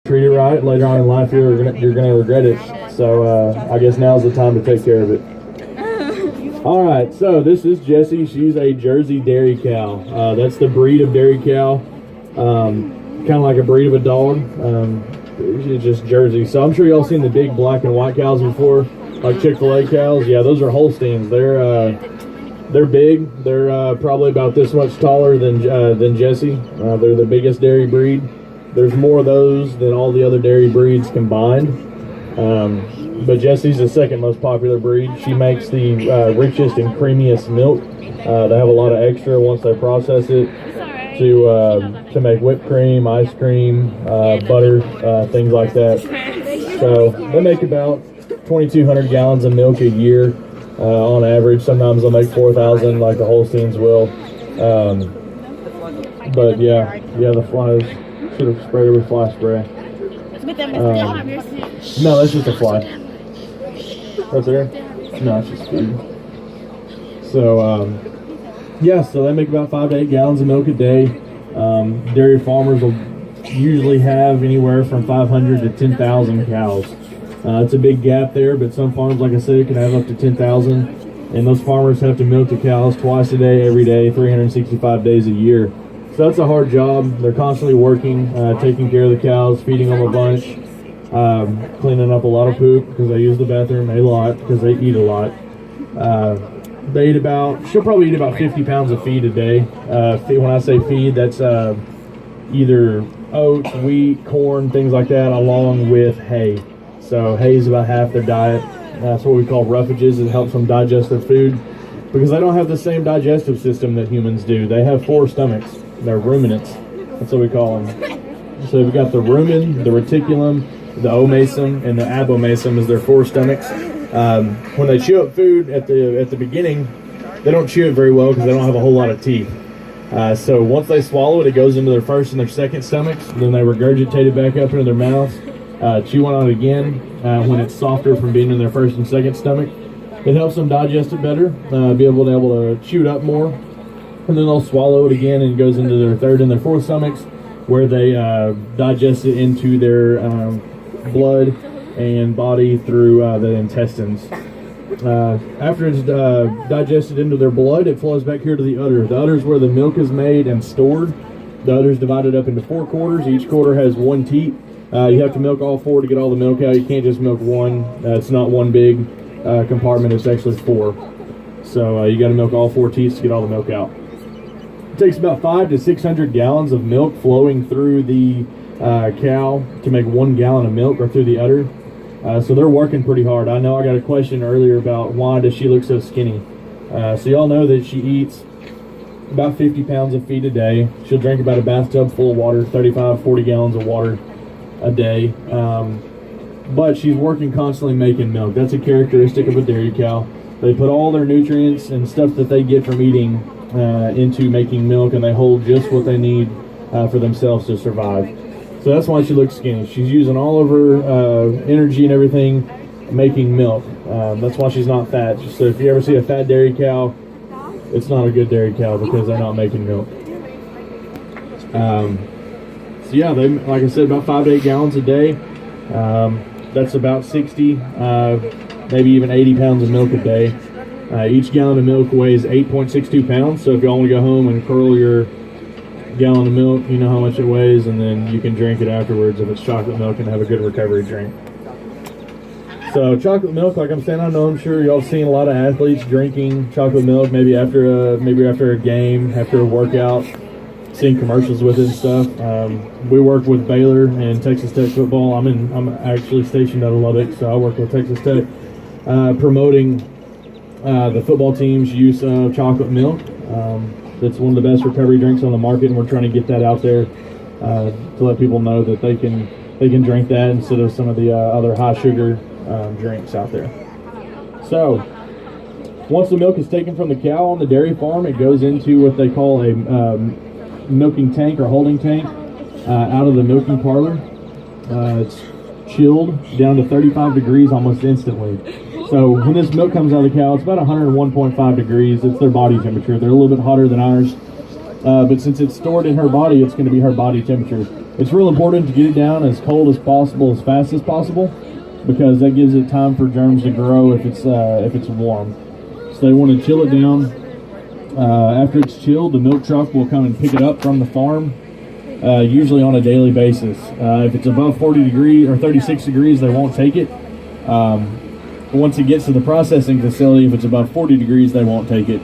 treat it right. Later on in life, you're gonna regret it. So I guess now's the time to take care of it. All right, so this is Jessie. She's a Jersey dairy cow. That's the breed of dairy cow. Kind of like a breed of a dog. It's just Jersey. So I'm sure y'all seen the big black and white cows before, like Chick-fil-A cows. Yeah, those are Holsteins. They're big. They're probably about this much taller than Jessie. They're the biggest dairy breed. There's more of those than all the other dairy breeds combined. But Jessie's the second most popular breed. She makes the richest and creamiest milk. They have a lot of extra once they process it to make whipped cream, ice cream, butter, things like that. So they make about 2,200 gallons of milk a year on average. Sometimes they'll make 4,000 like the Holsteins will. But yeah, the flies. Should have sprayed her with fly spray. No, that's just a fly. Right there? No, it's just food. So, yeah, so they make about 5 to 8 gallons of milk a day. Dairy farmers will usually have anywhere from 500 to 10,000 cows. It's a big gap there, but some farms, like I said, can have up to 10,000. And those farmers have to milk the cows twice a day, every day, 365 days a year. So that's a hard job. They're constantly working, taking care of the cows, feeding them a bunch, cleaning up a lot of poop because they use the bathroom a lot because they eat a lot. She'll probably eat about 50 pounds of feed a day. When I say feed, that's either oats, wheat, corn, things like that, along with hay. So hay is about half their diet. That's what we call roughages. It helps them digest their food because they don't have the same digestive system that humans do. They have 4 stomachs. They're ruminants. That's what we call them. So we've got the rumen, the reticulum, the omasum, and the abomasum as their 4 stomachs. When they chew up food at the beginning, they don't chew it very well because they don't have a whole lot of teeth. So once they swallow it, it goes into their first and their second stomachs. Then they regurgitate it back up into their mouth, chew on it again when it's softer from being in their first and second stomach. It helps them digest it better, be able to chew it up more. And then they'll swallow it again and it goes into their third and their fourth stomachs where they digest it into their blood and body through the intestines. After it's digested into their blood, it flows back here to the udder. The udder is where the milk is made and stored. The udder is divided up into 4 quarters. Each quarter has 1 teat. You have to milk all 4 to get all the milk out. You can't just milk one. It's not one big compartment. It's actually 4. So you got to milk all 4 teats to get all the milk out. It takes about 500 to 600 gallons of milk flowing through the cow to make 1 gallon of milk, or through the udder. So they're working pretty hard. I know I got a question earlier about why does she look so skinny. So y'all know that she eats about 50 pounds of feed a day. She'll drink about a bathtub full of water, 35, 40 gallons of water a day. But she's working constantly making milk. That's a characteristic of a dairy cow. They put all their nutrients and stuff that they get from eating into making milk, and they hold just what they need for themselves to survive. So that's why she looks skinny. She's using all of her energy and everything making milk. That's why she's not fat. So if you ever see a fat dairy cow, it's not a good dairy cow because they're not making milk. So yeah, they, like I said, about 5 to 8 gallons a day. That's about 60, maybe even 80 pounds of milk a day. Each gallon of milk weighs 8.62 pounds. So if y'all want to go home and curl your gallon of milk, you know how much it weighs, and then you can drink it afterwards if it's chocolate milk and have a good recovery drink. So chocolate milk, like I'm saying, I'm sure y'all seen a lot of athletes drinking chocolate milk, maybe after a game, after a workout, seeing commercials with it and stuff. We work with Baylor and Texas Tech football. I'm actually stationed out of Lubbock, so I work with Texas Tech, promoting the football team's use of chocolate milk. That's one of the best recovery drinks on the market, and we're trying to get that out there to let people know that they can drink that instead of some of the other high sugar drinks out there. So once the milk is taken from the cow on the dairy farm, it goes into what they call a milking tank or holding tank out of the milking parlor. It's chilled down to 35 degrees almost instantly. So when this milk comes out of the cow, it's about 101.5 degrees. It's their body temperature. They're a little bit hotter than ours. but since it's stored in her body, it's going to be her body temperature. It's real important to get it down as cold as possible, as fast as possible, because that gives it time for germs to grow if it's warm. So they want to chill it down. After it's chilled, the milk truck will come and pick it up from the farm, usually on a daily basis. If it's above 40 degrees or 36 degrees, they won't take it. Once it gets to the processing facility, if it's above 40 degrees, they won't take it.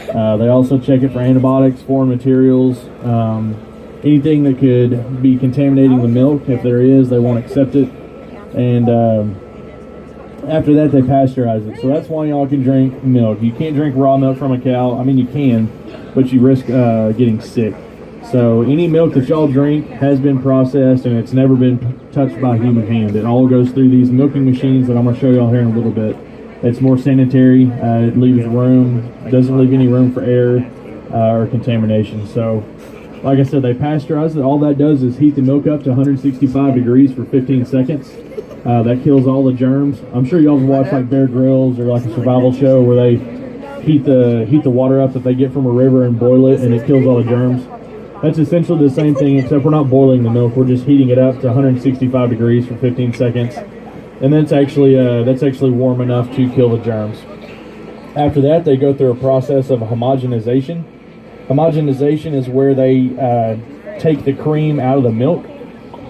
They also check it for antibiotics, foreign materials, anything that could be contaminating the milk. If there is, they won't accept it. And after that, they pasteurize it. So that's why y'all can drink milk. You can't drink raw milk from a cow. I mean, you can, but you risk getting sick. So any milk that y'all drink has been processed, and it's never been touched by a human hand. It all goes through these milking machines that I'm going to show y'all here in a little bit. It's more sanitary. It leaves room, doesn't leave any room for air or contamination. So, like I said, they pasteurize it. All that does is heat the milk up to 165 degrees for 15 seconds. That kills all the germs. I'm sure y'all have watched like Bear Grylls or like a survival show where they heat the water up that they get from a river and boil it, and it kills all the germs. That's essentially the same thing, except we're not boiling the milk. We're just heating it up to 165 degrees for 15 seconds. And that's actually warm enough to kill the germs. After that, they go through a process of homogenization. Homogenization is where they take the cream out of the milk,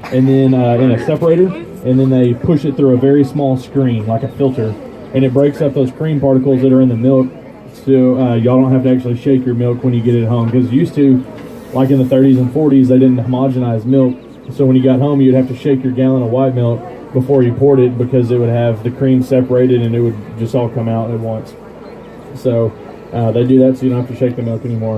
and then in a separator, and then they push it through a very small screen, like a filter, and it breaks up those cream particles that are in the milk, so y'all don't have to actually shake your milk when you get it home. Because used to, like in the 30s and 40s, they didn't homogenize milk, so when you got home, you'd have to shake your gallon of white milk before you poured it, because it would have the cream separated and it would just all come out at once. So they do that so you don't have to shake the milk anymore.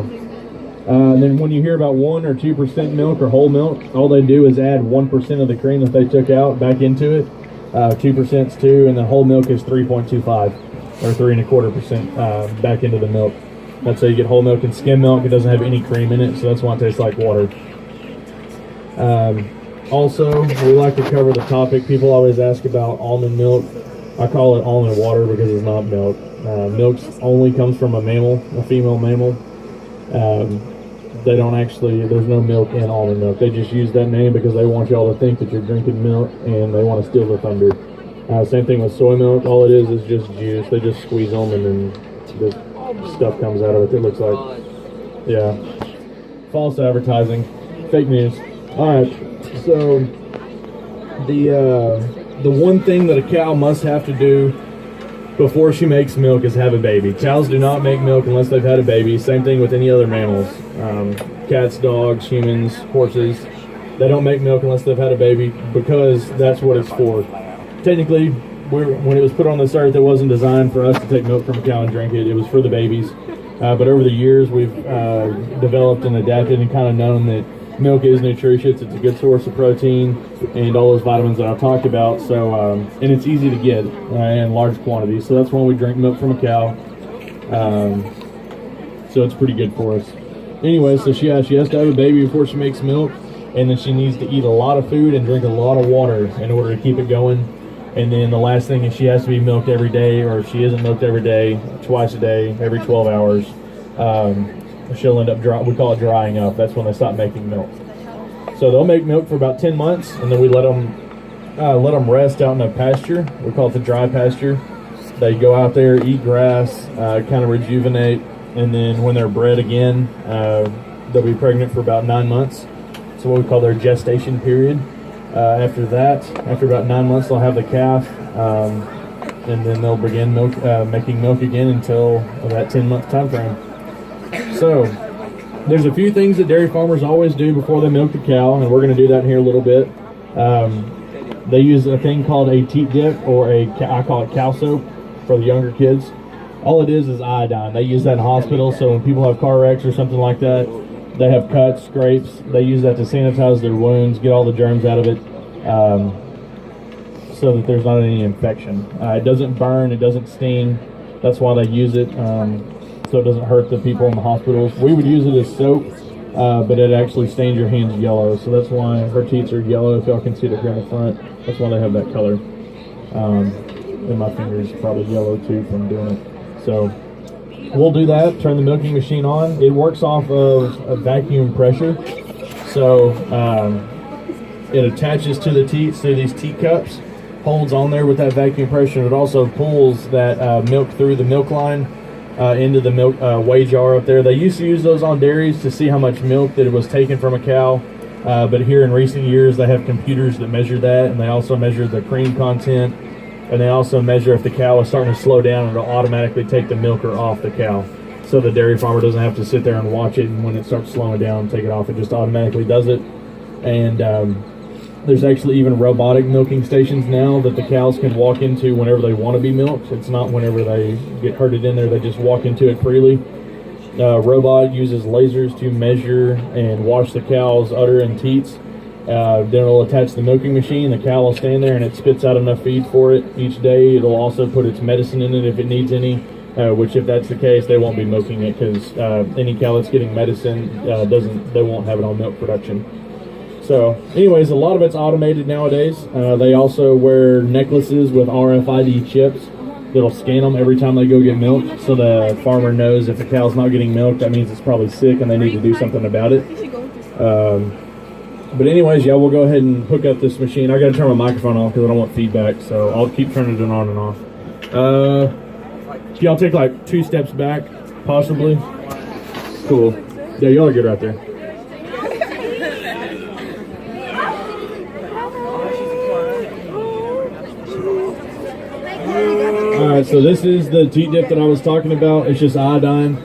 And then when you hear about 1 or 2% milk or whole milk, all they do is add 1% of the cream that they took out back into it. 2% is 2, and the whole milk is 3.25 or 3.25% back into the milk. That's how you get whole milk. And skim milk, it doesn't have any cream in it, so that's why it tastes like water. Also, we like to cover the topic. People always ask about almond milk. I call it almond water because it's not milk. Milk only comes from a mammal, a female mammal. They don't actually, there's no milk in almond milk. They just use that name because they want y'all to think that you're drinking milk, and they want to steal the thunder. Same thing with soy milk. All it is just juice. They just squeeze them, and then this stuff comes out of it. It looks like, yeah, false advertising, fake news. All right. So the one thing that a cow must have to do before she makes milk is have a baby. Cows do not make milk unless they've had a baby. Same thing with any other mammals. Cats, dogs, humans, horses. They don't make milk unless they've had a baby, because that's what it's for. Technically, when it was put on this earth, it wasn't designed for us to take milk from a cow and drink it. It was for the babies. But over the years, we've developed and adapted and kind of known that milk is nutritious. It's a good source of protein and all those vitamins that I've talked about. So, and it's easy to get in large quantities. So that's why we drink milk from a cow. So it's pretty good for us. Anyway, so she has to have a baby before she makes milk, and then she needs to eat a lot of food and drink a lot of water in order to keep it going. And then the last thing is she has to be milked every day, or if she isn't milked every day, twice a day, every 12 hours. She'll end up we call it drying up. That's when they stop making milk. So they'll make milk for about 10 months, and then we let them rest out in a pasture. We call it the dry pasture. They go out there, eat grass, kind of rejuvenate, and then when they're bred again, they'll be pregnant for about 9 months. So what we call their gestation period. After about 9 months, they'll have the calf, and then they'll begin making milk again until that 10-month time frame. So, there's a few things that dairy farmers always do before they milk the cow, and we're going to do that in here a little bit. They use a thing called a teat dip, or I call it cow soap for the younger kids. All it is iodine. They use that in hospitals, so when people have car wrecks or something like that, they have cuts, scrapes, they use that to sanitize their wounds, get all the germs out of it, so that there's not any infection. It doesn't burn, it doesn't sting. That's why they use it. So it doesn't hurt the people in the hospitals. We would use it as soap, but it actually stains your hands yellow. So that's why her teats are yellow. If y'all can see it here in the front, that's why they have that color. And my fingers are probably yellow too from doing it. So we'll do that, turn the milking machine on. It works off of a vacuum pressure. So it attaches to the teats through these teat cups, holds on there with that vacuum pressure. It also pulls that milk through the milk line into the milk weigh jar up there. They used to use those on dairies to see how much milk that it was taken from a cow. But here in recent years, they have computers that measure that, and they also measure the cream content, and they also measure if the cow is starting to slow down, and it'll automatically take the milker off the cow. So the dairy farmer doesn't have to sit there and watch it, and when it starts slowing down, take it off. It just automatically does it. And there's actually even robotic milking stations now that the cows can walk into whenever they want to be milked. It's not whenever they get herded in there, they just walk into it freely. Robot uses lasers to measure and wash the cow's udder and teats. Then it'll attach the milking machine. The cow will stand there and it spits out enough feed for it each day. It'll also put its medicine in it if it needs any, which if that's the case, they won't be milking it because any cow that's getting medicine they won't have it on milk production. So anyways, a lot of it's automated nowadays. They also wear necklaces with RFID chips that'll scan them every time they go get milk, so the farmer knows if a cow's not getting milked, that means it's probably sick and they need to do something about it. But anyways, yeah, we'll go ahead and hook up this machine. I gotta turn my microphone off because I don't want feedback, so I'll keep turning it on and off. Can y'all take like 2 steps back, possibly? Cool. Yeah, y'all are good right there. Alright, so this is the teat dip that I was talking about. It's just iodine.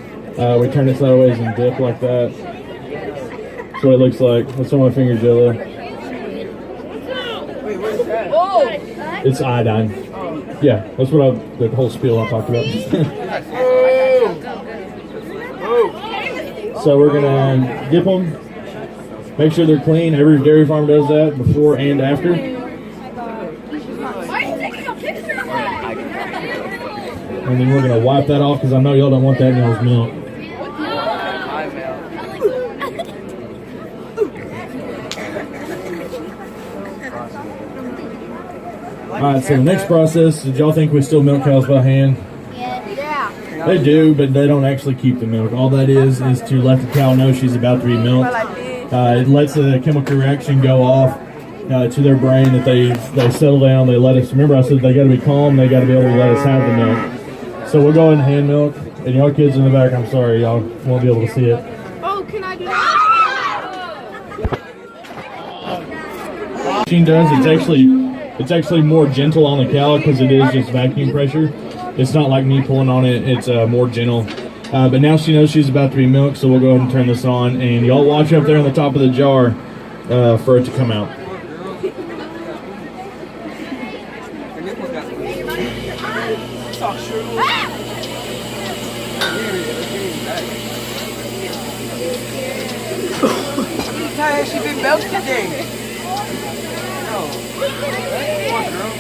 We turn it sideways and dip like that. That's what it looks like. What's on my finger, Jello? It's iodine. Yeah, that's what the whole spiel I talked about. So we're gonna dip them, make sure they're clean. Every dairy farm does that before and after. And then we're gonna wipe that off because I know y'all don't want that in y'all's milk. Alright, so the next process, did y'all think we still milk cows by hand? Yeah. They do, but they don't actually keep the milk. All that is to let the cow know she's about to be milked. It lets the chemical reaction go off to their brain that they settle down, they let us, remember I said they got to be calm, they got to be able to let us have the milk. So we'll go ahead and hand milk, and y'all kids in the back, I'm sorry, y'all won't be able to see it. Oh, can I do that? Machine does, it's actually more gentle on the cow because it is just vacuum pressure. It's not like me pulling on it, it's more gentle. But now she knows she's about to be milked, so we'll go ahead and turn this on, and y'all watch up there on the top of the jar for it to come out. Has she been milked today? No. Come on, girl.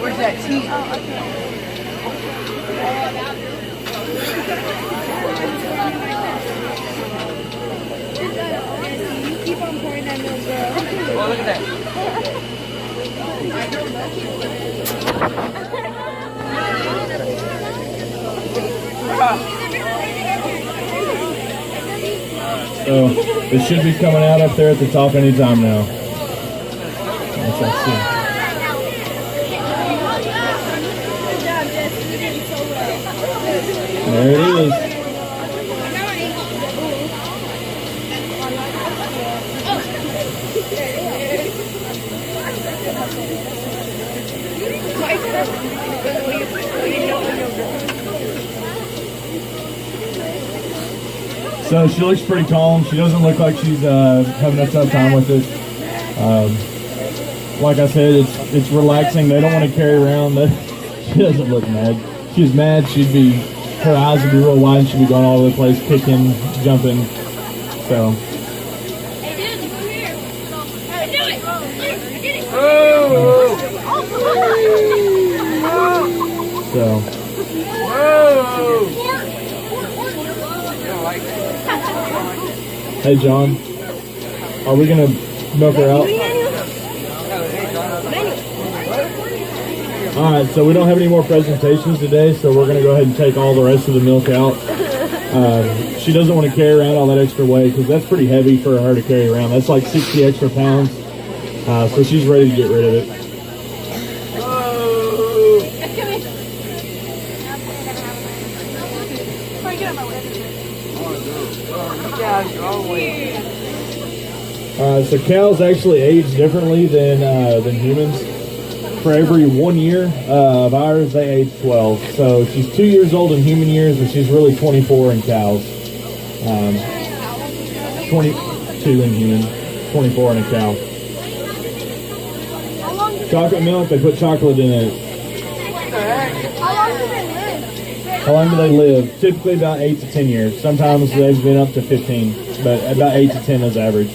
Where's that tea? You keep on pouring that milk, girl. Oh, look at that. So it should be coming out up there at the top anytime now. That's what I see. There it is. So she looks pretty calm. She doesn't look like she's having a tough time with it. Like I said, it's relaxing. They don't want to carry around. She doesn't look mad. If she's mad, her eyes would be real wide and she'd be going all over the place, kicking, jumping. So. Oh! So, Whoa! You don't like that? hey John, are we gonna milk her out? All right, so we don't have any more presentations today, so we're gonna go ahead and take all the rest of the milk out. She doesn't want to carry around all that extra weight because that's pretty heavy for her to carry around. That's like 60 extra pounds. So she's ready to get rid of it. So cows actually age differently than humans. For every 1 year of ours, they age 12. So she's 2 years old in human years, but she's really 24 in cows. 22 in human, 24 in a cow. Chocolate milk, they put chocolate in it. How long do they live? Typically about 8 to 10 years. Sometimes they've been up to 15, but about 8 to 10 is average.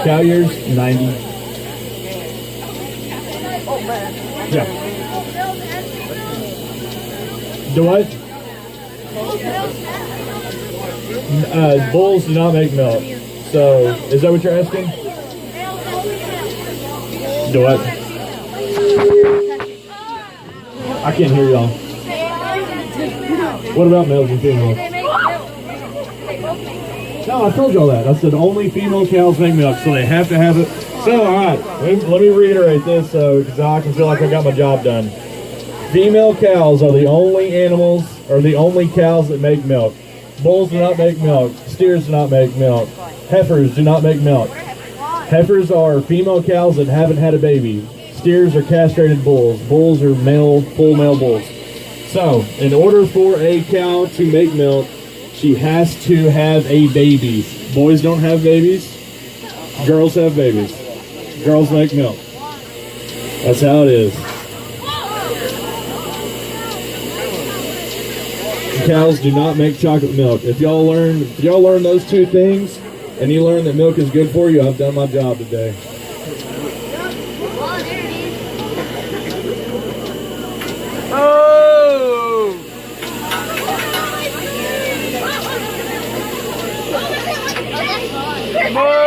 Cow years, 90. Yeah. Do what? Bulls do not make milk. So, is that what you're asking? Do what? I can't hear y'all. What about males and females? No, I told y'all that. I said only female cows make milk, so they have to have it. So, all right, let me reiterate this because I can feel like I got my job done. Female cows are the only animals, or the only cows that make milk. Bulls do not make milk. Steers do not make milk. Heifers do not make milk. Heifers are female cows that haven't had a baby. Steers are castrated bulls. Bulls are full male bulls. So, in order for a cow to make milk, she has to have a baby. Boys don't have babies. Girls have babies. Girls make milk. That's how it is. Cows do not make chocolate milk. If y'all learn those two things, and you learn that milk is good for you, I've done my job today. Oh! More!